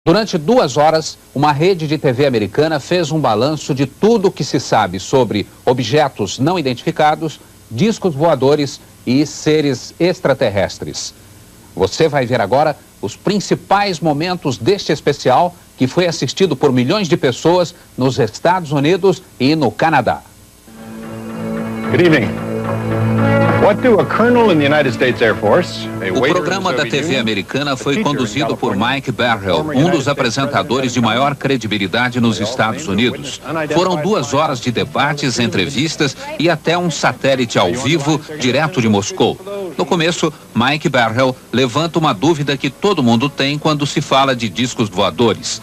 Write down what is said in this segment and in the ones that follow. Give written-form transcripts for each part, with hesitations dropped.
Durante 2 horas, uma rede de TV americana fez um balanço de tudo o que se sabe sobre objetos não identificados, discos voadores e seres extraterrestres. Você vai ver agora os principais momentos deste especial que foi assistido por milhões de pessoas nos Estados Unidos e no Canadá. Good evening. What do a colonel in the United States Air Force, O programa da TV americana foi conduzido por Mike Barrell, um dos apresentadores de maior credibilidade nos Estados Unidos. Foram 2 horas de debates, entrevistas e até um satélite ao vivo direto de Moscou. No começo, Mike Barrell levanta uma dúvida que todo mundo tem quando se fala de discos voadores.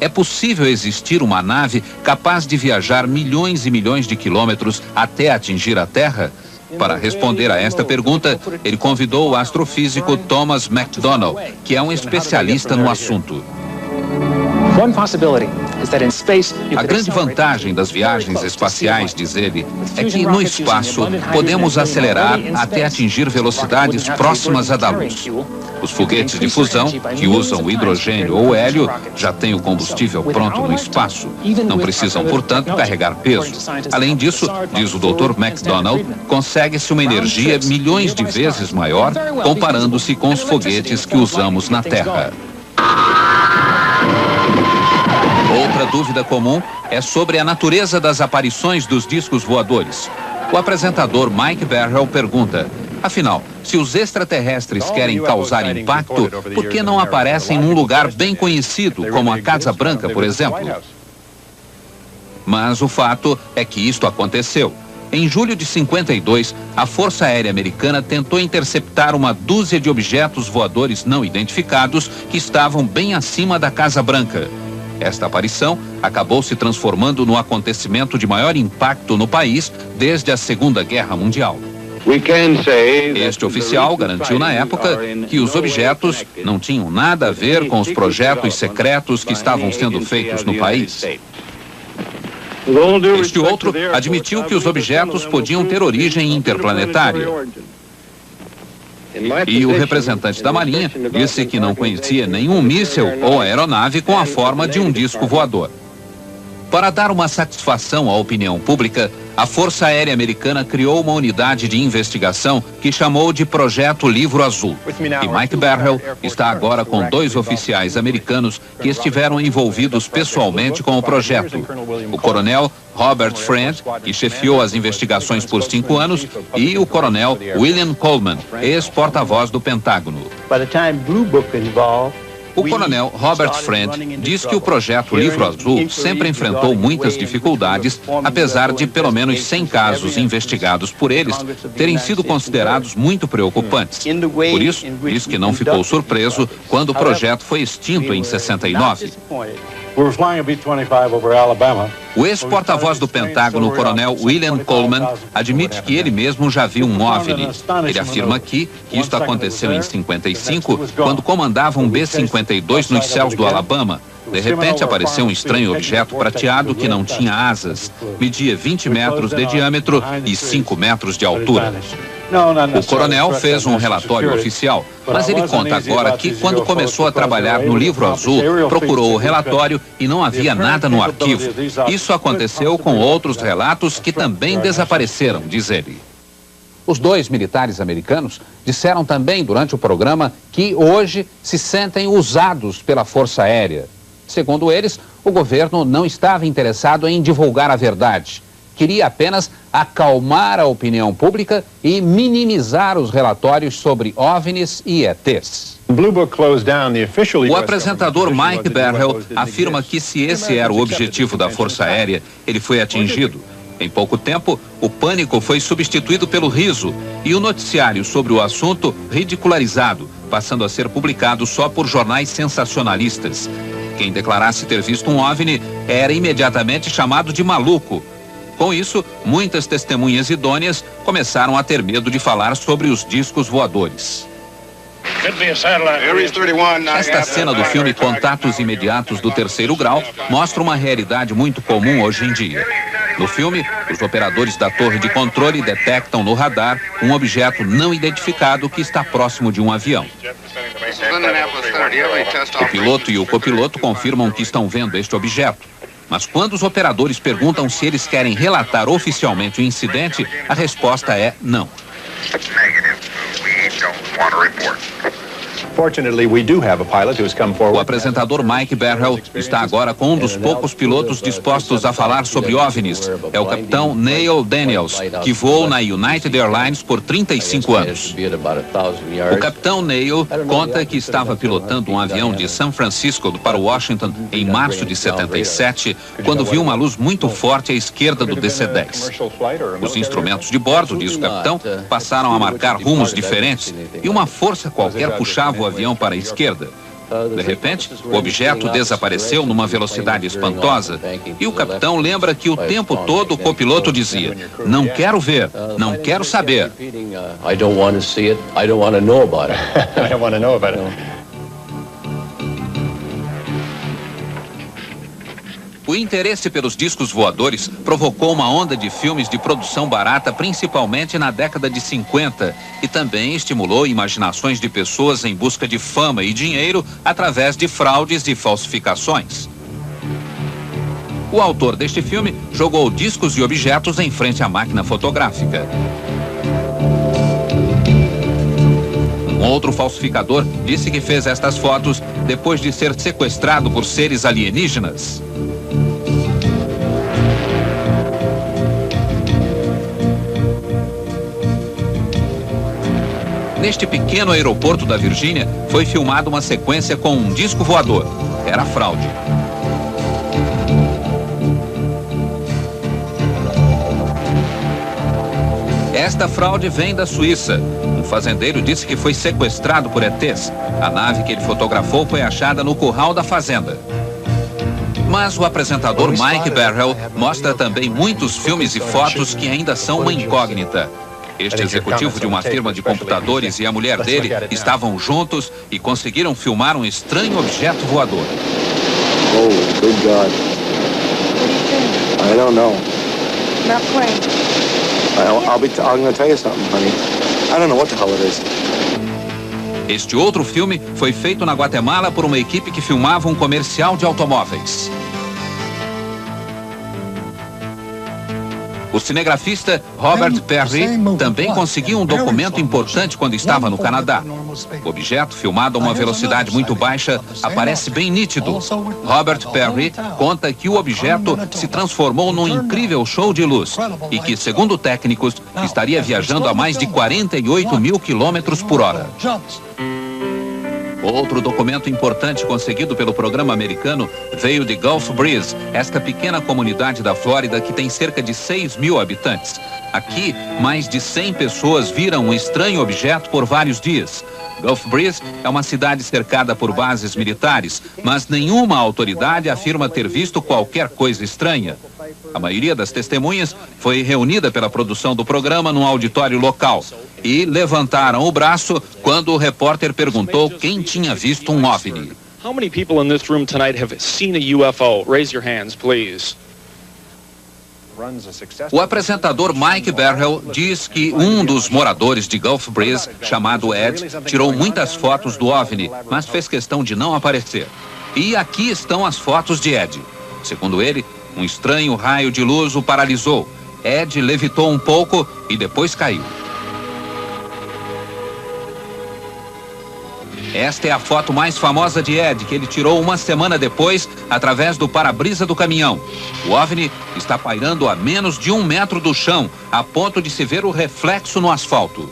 É possível existir uma nave capaz de viajar milhões e milhões de quilômetros até atingir a Terra? Para responder a esta pergunta, ele convidou o astrofísico Thomas McDonald, que é um especialista no assunto. A grande vantagem das viagens espaciais, diz ele, é que no espaço podemos acelerar até atingir velocidades próximas à da luz. Os foguetes de fusão, que usam o hidrogênio ou hélio, já têm o combustível pronto no espaço. Não precisam, portanto, carregar peso. Além disso, diz o Dr. McDonald, consegue-se uma energia milhões de vezes maior comparando-se com os foguetes que usamos na Terra. Outra dúvida comum é sobre a natureza das aparições dos discos voadores. O apresentador Mike Barrell pergunta: afinal, se os extraterrestres querem causar impacto, por que não aparecem num lugar bem conhecido, como a Casa Branca, por exemplo? Mas o fato é que isto aconteceu. Em julho de 52, a Força Aérea Americana tentou interceptar uma dúzia de objetos voadores não identificados que estavam bem acima da Casa Branca. Esta aparição acabou se transformando no acontecimento de maior impacto no país desde a Segunda Guerra Mundial. Este oficial garantiu na época que os objetos não tinham nada a ver com os projetos secretos que estavam sendo feitos no país. Este outro admitiu que os objetos podiam ter origem interplanetária. E o representante da Marinha disse que não conhecia nenhum míssil ou aeronave com a forma de um disco voador. Para dar uma satisfação à opinião pública, a Força Aérea Americana criou uma unidade de investigação que chamou de Projeto Livro Azul. E Mike Barrell está agora com 2 oficiais americanos que estiveram envolvidos pessoalmente com o projeto. O coronel Robert Friend, que chefiou as investigações por 5 anos, e o coronel William Coleman, ex-porta-voz do Pentágono. O coronel Robert Friend diz que o projeto Livro Azul sempre enfrentou muitas dificuldades, apesar de pelo menos 100 casos investigados por eles terem sido considerados muito preocupantes. Por isso, diz que não ficou surpreso quando o projeto foi extinto em 69. O ex-porta-voz do Pentágono, o coronel William Coleman, admite que ele mesmo já viu um OVNI. Ele afirma aqui que isto aconteceu em 55, quando comandava um B-52 nos céus do Alabama. De repente apareceu um estranho objeto prateado que não tinha asas, media 20 metros de diâmetro e 5 metros de altura. O coronel fez um relatório oficial, mas ele conta agora que quando começou a trabalhar no Livro Azul, procurou o relatório e não havia nada no arquivo. Isso aconteceu com outros relatos que também desapareceram, diz ele. Os 2 militares americanos disseram também durante o programa que hoje se sentem usados pela Força Aérea. Segundo eles, o governo não estava interessado em divulgar a verdade. Queria apenas acalmar a opinião pública e minimizar os relatórios sobre OVNIs e ETs. O apresentador Mike Barrell afirma que se esse era o objetivo da Força Aérea, ele foi atingido. Em pouco tempo, o pânico foi substituído pelo riso e o noticiário sobre o assunto ridicularizado, passando a ser publicado só por jornais sensacionalistas. Quem declarasse ter visto um OVNI era imediatamente chamado de maluco. Com isso, muitas testemunhas idôneas começaram a ter medo de falar sobre os discos voadores. Esta cena do filme Contatos Imediatos do Terceiro Grau mostra uma realidade muito comum hoje em dia. No filme, os operadores da torre de controle detectam no radar um objeto não identificado que está próximo de um avião. O piloto e o copiloto confirmam que estão vendo este objeto. Mas quando os operadores perguntam se eles querem relatar oficialmente o incidente, a resposta é não. O apresentador Mike Barrell está agora com um dos poucos pilotos dispostos a falar sobre OVNIs. É o capitão Neil Daniels, que voou na United Airlines por 35 anos. O capitão Neil conta que estava pilotando um avião de São Francisco para Washington em março de 77, quando viu uma luz muito forte à esquerda do DC-10. Os instrumentos de bordo, diz o capitão, passaram a marcar rumos diferentes e uma força qualquer puxava o avião para a esquerda. De repente, o objeto desapareceu numa velocidade espantosa e o capitão lembra que o tempo todo o copiloto dizia: não quero ver, não quero saber. O interesse pelos discos voadores provocou uma onda de filmes de produção barata, principalmente na década de 50, e também estimulou imaginações de pessoas em busca de fama e dinheiro através de fraudes e falsificações. O autor deste filme jogou discos e objetos em frente à máquina fotográfica. Um outro falsificador disse que fez estas fotos depois de ser sequestrado por seres alienígenas. Neste pequeno aeroporto da Virgínia, foi filmada uma sequência com um disco voador. Era fraude. Esta fraude vem da Suíça. Um fazendeiro disse que foi sequestrado por ETs. A nave que ele fotografou foi achada no curral da fazenda. Mas o apresentador Mike Barrell mostra também muitos filmes e fotos que ainda são uma incógnita. Este executivo de uma firma de computadores e a mulher dele estavam juntos e conseguiram filmar um estranho objeto voador. Oh, good God. I don't know. Not playing. I'm going to tell you something, honey. I don't know what the hell it is. Este outro filme foi feito na Guatemala por uma equipe que filmava um comercial de automóveis. O cinegrafista Robert Perry também conseguiu um documento importante quando estava no Canadá. O objeto, filmado a uma velocidade muito baixa, aparece bem nítido. Robert Perry conta que o objeto se transformou num incrível show de luz e que, segundo técnicos, estaria viajando a mais de 48 mil quilômetros por hora. Outro documento importante conseguido pelo programa americano veio de Gulf Breeze, esta pequena comunidade da Flórida que tem cerca de 6 mil habitantes. Aqui, mais de 100 pessoas viram um estranho objeto por vários dias. Gulf Breeze é uma cidade cercada por bases militares, mas nenhuma autoridade afirma ter visto qualquer coisa estranha. A maioria das testemunhas foi reunida pela produção do programa num auditório local e levantaram o braço quando o repórter perguntou quem tinha visto um OVNI. How many people in this room tonight have seen a UFO? Raise your hands, please. O apresentador Mike Barrell diz que um dos moradores de Gulf Breeze, chamado Ed, tirou muitas fotos do OVNI, mas fez questão de não aparecer. E aqui estão as fotos de Ed. Segundo ele, um estranho raio de luz o paralisou. Ed levitou um pouco e depois caiu. Esta é a foto mais famosa de Ed, que ele tirou uma semana depois, através do para-brisa do caminhão. O OVNI está pairando a menos de 1 metro do chão, a ponto de se ver o reflexo no asfalto.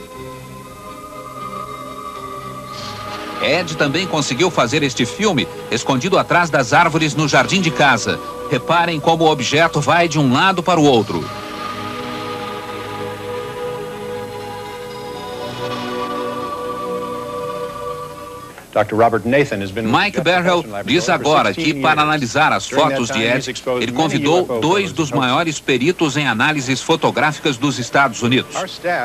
Ed também conseguiu fazer este filme escondido atrás das árvores no jardim de casa. Reparem como o objeto vai de um lado para o outro. Mike Barrell diz agora que, para analisar as fotos de Ed, ele convidou 2 dos maiores peritos em análises fotográficas dos Estados Unidos.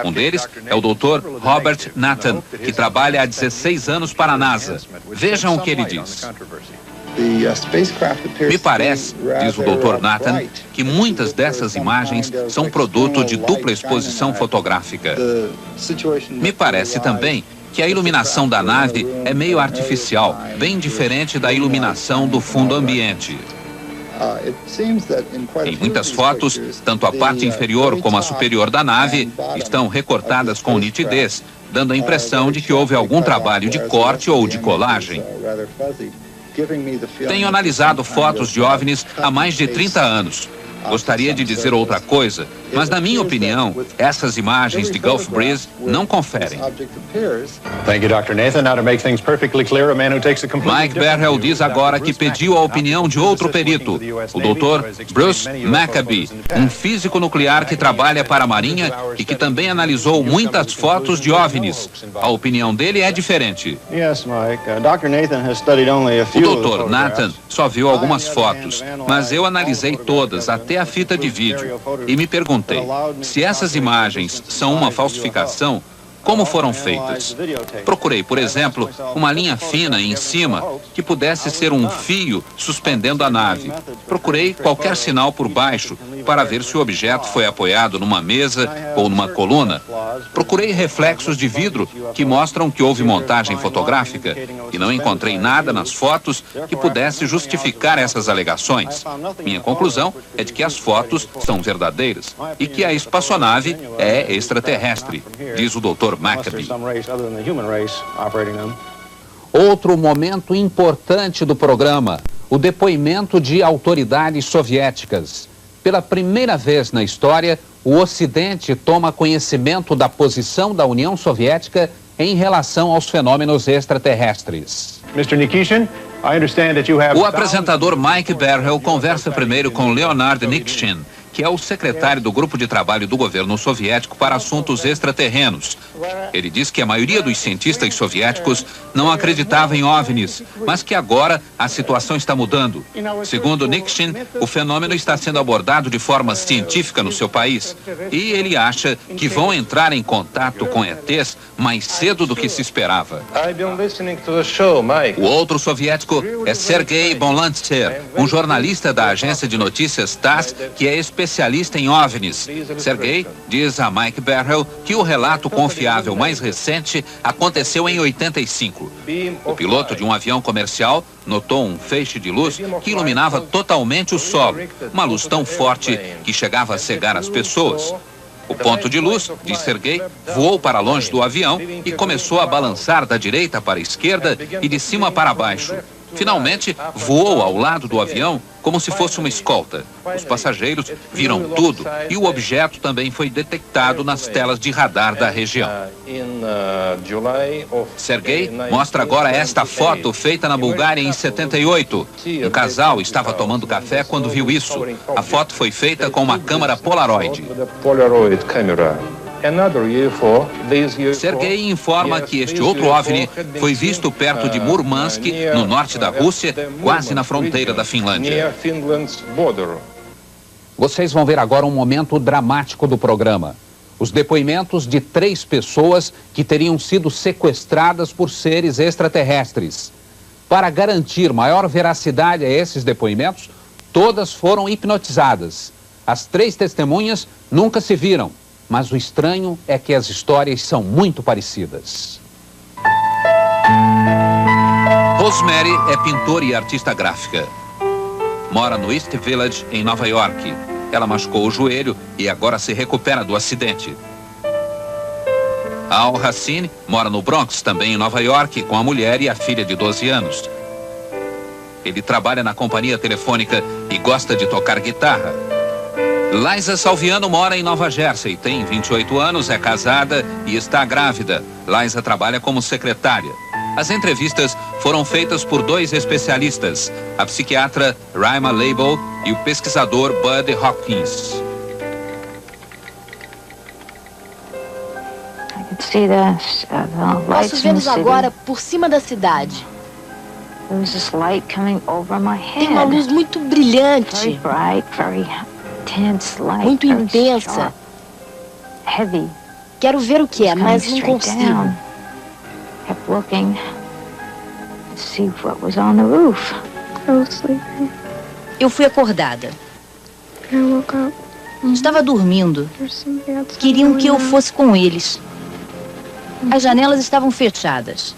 Um deles é o Dr. Robert Nathan, que trabalha há 16 anos para a NASA. Vejam o que ele diz. Me parece, diz o Dr. Nathan, que muitas dessas imagens são produto de dupla exposição fotográfica. Me parece também que a iluminação da nave é meio artificial, bem diferente da iluminação do fundo ambiente. Em muitas fotos, tanto a parte inferior como a superior da nave estão recortadas com nitidez, dando a impressão de que houve algum trabalho de corte ou de colagem. Tenho analisado fotos de OVNIs há mais de 30 anos. Gostaria de dizer outra coisa, mas na minha opinião, essas imagens de Gulf Breeze não conferem. Thank you, Dr. Nathan. Now to make things perfectly clear, a man who takes a completely Mike Berhel diz agora que pediu a opinião de outro perito, o Dr. Bruce Maccabee, um físico nuclear que trabalha para a Marinha e que também analisou muitas fotos de OVNIs. A opinião dele é diferente. Yes, Mike. Dr. Nathan has studied only a O few of the Dr. Nathan photographs. só viu algumas fotos, mas eu analisei todas, até a fita de vídeo, e me perguntei, se essas imagens são uma falsificação, como foram feitas? Procurei, por exemplo, uma linha fina em cima que pudesse ser um fio suspendendo a nave. Procurei qualquer sinal por baixo para ver se o objeto foi apoiado numa mesa ou numa coluna. Procurei reflexos de vidro que mostram que houve montagem fotográfica e não encontrei nada nas fotos que pudesse justificar essas alegações. Minha conclusão é de que as fotos são verdadeiras e que a espaçonave é extraterrestre, diz o Dr. Maccabee. Outro momento importante do programa, o depoimento de autoridades soviéticas. Pela primeira vez na história, o Ocidente toma conhecimento da posição da União Soviética em relação aos fenômenos extraterrestres. Mr. Nikishin, I understand that you have O apresentador Mike Berhel conversa primeiro com Leonard Nikishin, que é o secretário do grupo de trabalho do governo soviético para assuntos extraterrenos. Ele diz que a maioria dos cientistas soviéticos não acreditava em OVNIs, mas que agora a situação está mudando. Segundo Nikishin, o fenômeno está sendo abordado de forma científica no seu país e ele acha que vão entrar em contato com ETs mais cedo do que se esperava. O outro soviético é Sergei Bonlantsev, um jornalista da agência de notícias TASS que é especialista em OVNIs. Sergei diz a Mike Berhel que o relato confiável mais recente aconteceu em 85. O piloto de um avião comercial notou um feixe de luz que iluminava totalmente o solo, uma luz tão forte que chegava a cegar as pessoas. O ponto de luz, diz Sergei, voou para longe do avião e começou a balançar da direita para a esquerda e de cima para baixo. Finalmente, voou ao lado do avião como se fosse uma escolta. Os passageiros viram tudo e o objeto também foi detectado nas telas de radar da região. Sergei mostra agora esta foto feita na Bulgária em 78. Um casal estava tomando café quando viu isso. A foto foi feita com uma câmera Polaroid. Sergei informa que este outro OVNI foi visto perto de Murmansk, no norte da Rússia, quase na fronteira da Finlândia. Vocês vão ver agora um momento dramático do programa. Os depoimentos de 3 pessoas que teriam sido sequestradas por seres extraterrestres. Para garantir maior veracidade a esses depoimentos, todas foram hipnotizadas. As 3 testemunhas nunca se viram. Mas o estranho é que as histórias são muito parecidas. Rosemary é pintora e artista gráfica. Mora no East Village, em Nova York. Ela machucou o joelho e agora se recupera do acidente. Al Hassine mora no Bronx, também em Nova York, com a mulher e a filha de 12 anos. Ele trabalha na companhia telefônica e gosta de tocar guitarra. Liza Salviano mora em Nova Jersey, tem 28 anos, é casada e está grávida. Liza trabalha como secretária. As entrevistas foram feitas por 2 especialistas, a psiquiatra Raima Leibel e o pesquisador Bud Hopkins. Posso vê-los agora por cima da cidade. Tem uma luz muito brilhante, muito intensa. Quero ver o que é, mas não consigo. Eu fui acordada. Estava dormindo. Queriam que eu fosse com eles. As janelas estavam fechadas.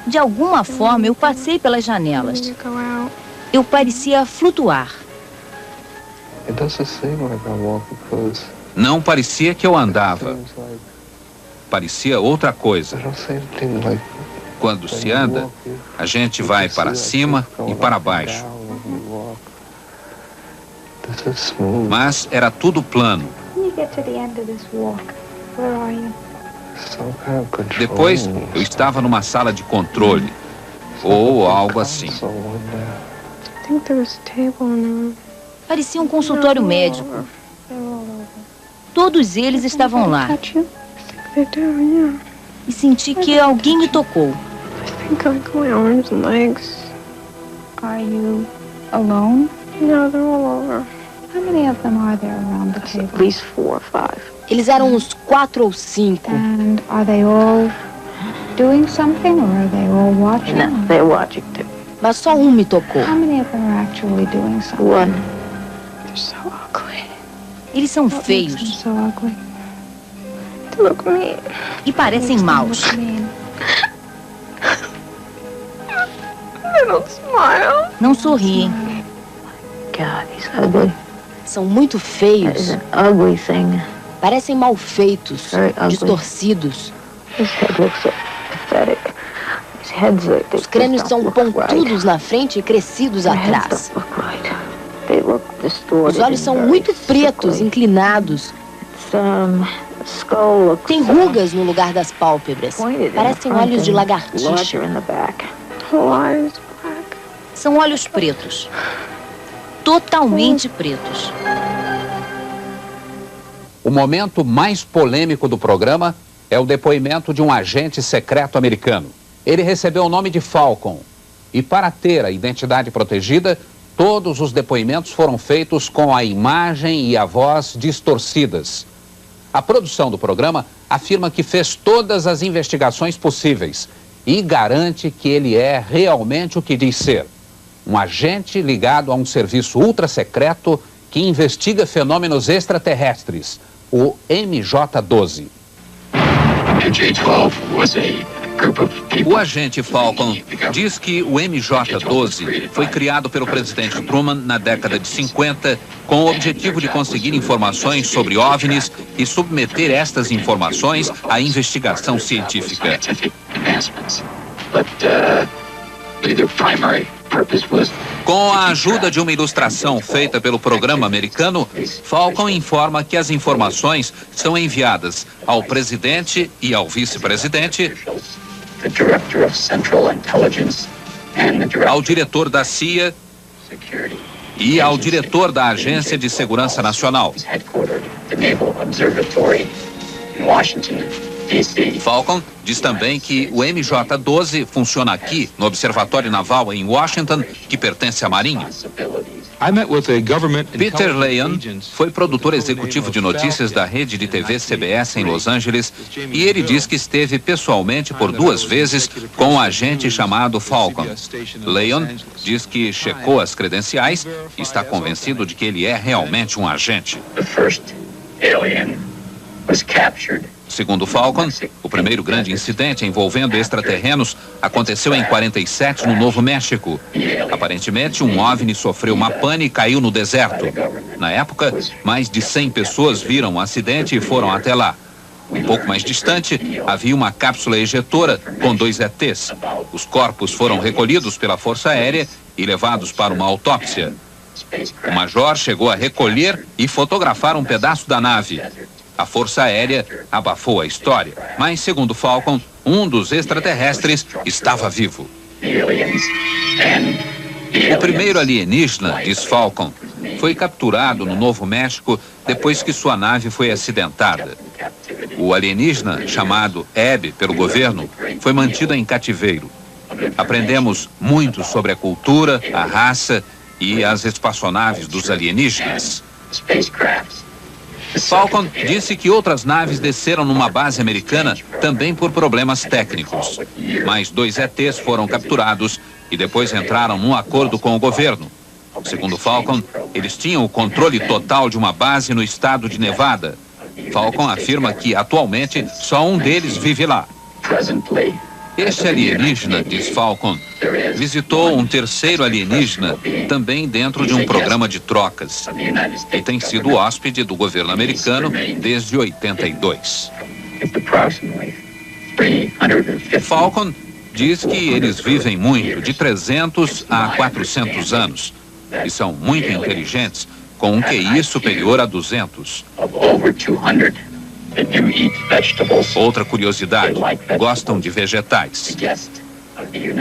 De alguma forma, eu passei pelas janelas. Eu parecia flutuar. Não parecia que eu andava. Parecia outra coisa. Quando se anda, a gente vai para cima e para baixo. Mas era tudo plano. Depois, eu estava numa sala de controle, ou algo assim. Parecia um consultório médico. Todos eles estavam lá. E senti que alguém me tocou. Are you alone? No, they're all over. How many of them are there around the table? At least 4 or 5. Eles eram uns 4 ou 5. And are they all doing something or are they all watching? No, they're watching too. Mas só um me tocou. How many of them are actually doing something? One. They're so ugly. Eles são What makes them feios so ugly? They look mean. e parecem maus. They look mean. They don't smile. Não sorriem. God, he's ugly. São muito That is feios. an ugly thing. Parecem mal feitos, Very ugly. distorcidos. His head looks so pathetic. His head's like Os crânios são pontudos na frente e crescidos atrás. Os olhos são muito pretos, inclinados. Tem rugas no lugar das pálpebras. Parecem olhos de lagartixa. São olhos pretos. Totalmente pretos. O momento mais polêmico do programa é o depoimento de um agente secreto americano. Ele recebeu o nome de Falcon. E para ter a identidade protegida, todos os depoimentos foram feitos com a imagem e a voz distorcidas. A produção do programa afirma que fez todas as investigações possíveis e garante que ele é realmente o que diz ser. Um agente ligado a um serviço ultra-secreto que investiga fenômenos extraterrestres, o MJ-12. O agente Falcon diz que o MJ-12 foi criado pelo presidente Truman na década de 50 com o objetivo de conseguir informações sobre OVNIs e submeter estas informações à investigação científica. Com a ajuda de uma ilustração feita pelo programa americano, Falcon informa que as informações são enviadas ao presidente e ao vice-presidente, ao diretor da CIA e ao diretor da Agência de Segurança Nacional. Falcon diz também que o MJ-12 funciona aqui, no Observatório Naval em Washington, que pertence à Marinha. Peter Leon foi produtor executivo de notícias da rede de TV CBS em Los Angeles e ele diz que esteve pessoalmente por 2 vezes com um agente chamado Falcon. Leon diz que checou as credenciais e está convencido de que ele é realmente um agente. Segundo Falcon, o primeiro grande incidente envolvendo extraterrenos aconteceu em 47 no Novo México. Aparentemente, um OVNI sofreu uma pane e caiu no deserto. Na época, mais de 100 pessoas viram o acidente e foram até lá. Um pouco mais distante, havia uma cápsula ejetora com 2 ETs. Os corpos foram recolhidos pela Força Aérea e levados para uma autópsia. O major chegou a recolher e fotografar um pedaço da nave. A Força Aérea abafou a história, mas, segundo Falcon, um dos extraterrestres estava vivo. O primeiro alienígena, diz Falcon, foi capturado no Novo México depois que sua nave foi acidentada. O alienígena, chamado Abby pelo governo, foi mantido em cativeiro. Aprendemos muito sobre a cultura, a raça e as espaçonaves dos alienígenas. Falcon disse que outras naves desceram numa base americana também por problemas técnicos. Mais 2 ETs foram capturados e depois entraram num acordo com o governo. Segundo Falcon, eles tinham o controle total de uma base no estado de Nevada. Falcon afirma que, atualmente, só um deles vive lá. Este alienígena, diz Falcon, visitou um terceiro alienígena também dentro de um programa de trocas e tem sido hóspede do governo americano desde 82. Falcon diz que eles vivem muito, de 300 a 400 anos, e são muito inteligentes, com um QI superior a 200. Outra curiosidade, gostam de vegetais.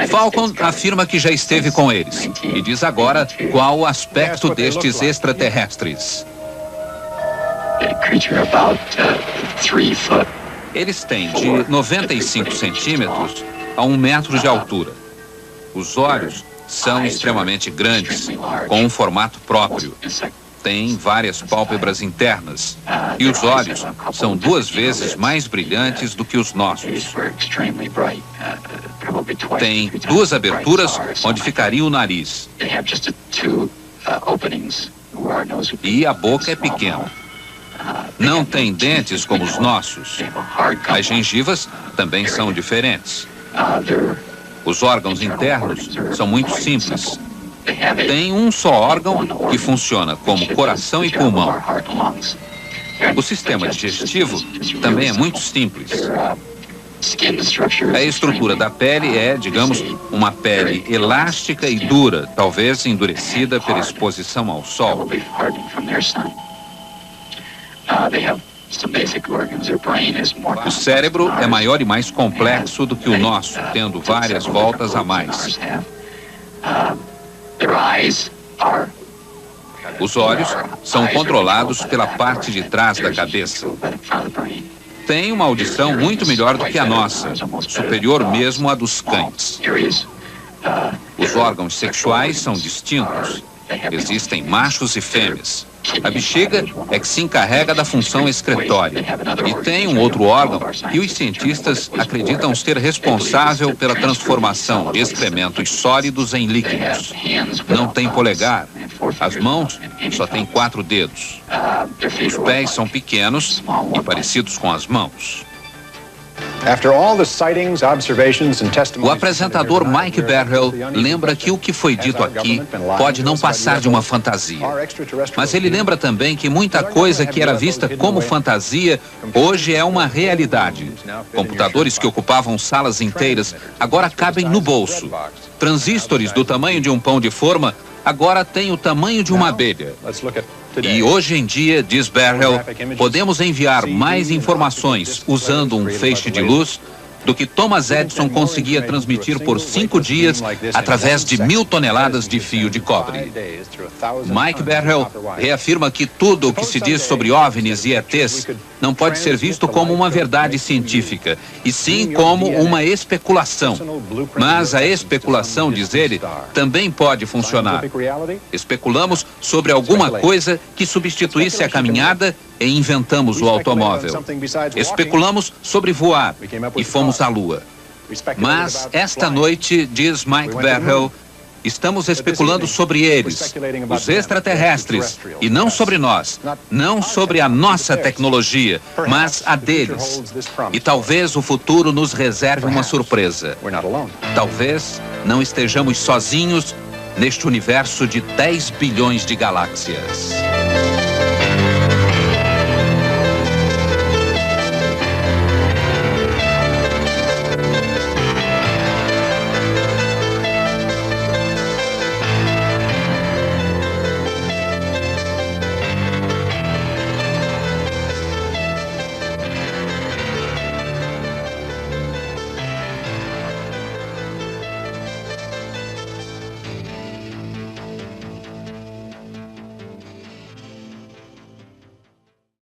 Falcon afirma que já esteve com eles e diz agora qual o aspecto destes extraterrestres. Eles têm de 95 centímetros a 1 metro de altura. Os olhos são extremamente grandes, com um formato próprio. Têm várias pálpebras internas e os olhos são 2 vezes mais brilhantes do que os nossos. Tem 2 aberturas onde ficaria o nariz. E a boca é pequena. Não tem dentes como os nossos. As gengivas também são diferentes. Os órgãos internos são muito simples. Tem um só órgão que funciona como coração e pulmão. O sistema digestivo também é muito simples. A estrutura da pele é, digamos, uma pele elástica e dura, talvez endurecida pela exposição ao sol. O cérebro é maior e mais complexo do que o nosso, tendo várias voltas a mais. Os olhos são controlados pela parte de trás da cabeça. Tem uma audição muito melhor do que a nossa, superior mesmo à dos cães. Os órgãos sexuais são distintos. Existem machos e fêmeas. A bexiga é que se encarrega da função excretória. E tem um outro órgão que os cientistas acreditam ser responsável pela transformação de excrementos sólidos em líquidos. Não tem polegar. As mãos só têm 4 dedos. Os pés são pequenos e parecidos com as mãos. O apresentador Mike Barrell lembra que o que foi dito aqui pode não passar de uma fantasia. Mas ele lembra também que muita coisa que era vista como fantasia hoje é uma realidade. Computadores que ocupavam salas inteiras agora cabem no bolso. Transistores do tamanho de um pão de forma agora têm o tamanho de uma abelha. E hoje em dia, diz Barrell, podemos enviar mais informações usando um feixe de luz do que Thomas Edison conseguia transmitir por 5 dias através de 1000 toneladas de fio de cobre. Mike Barrell reafirma que tudo o que se diz sobre OVNIs e ETs não pode ser visto como uma verdade científica, e sim como uma especulação. Mas a especulação, diz ele, também pode funcionar. Especulamos sobre alguma coisa que substituísse a caminhada e inventamos o automóvel. Especulamos sobre voar e fomos à Lua. Mas esta noite, diz Mike Barrell, estamos especulando sobre eles, os extraterrestres, e não sobre nós, não sobre a nossa tecnologia, mas a deles. E talvez o futuro nos reserve uma surpresa. Talvez não estejamos sozinhos neste universo de 10 bilhões de galáxias.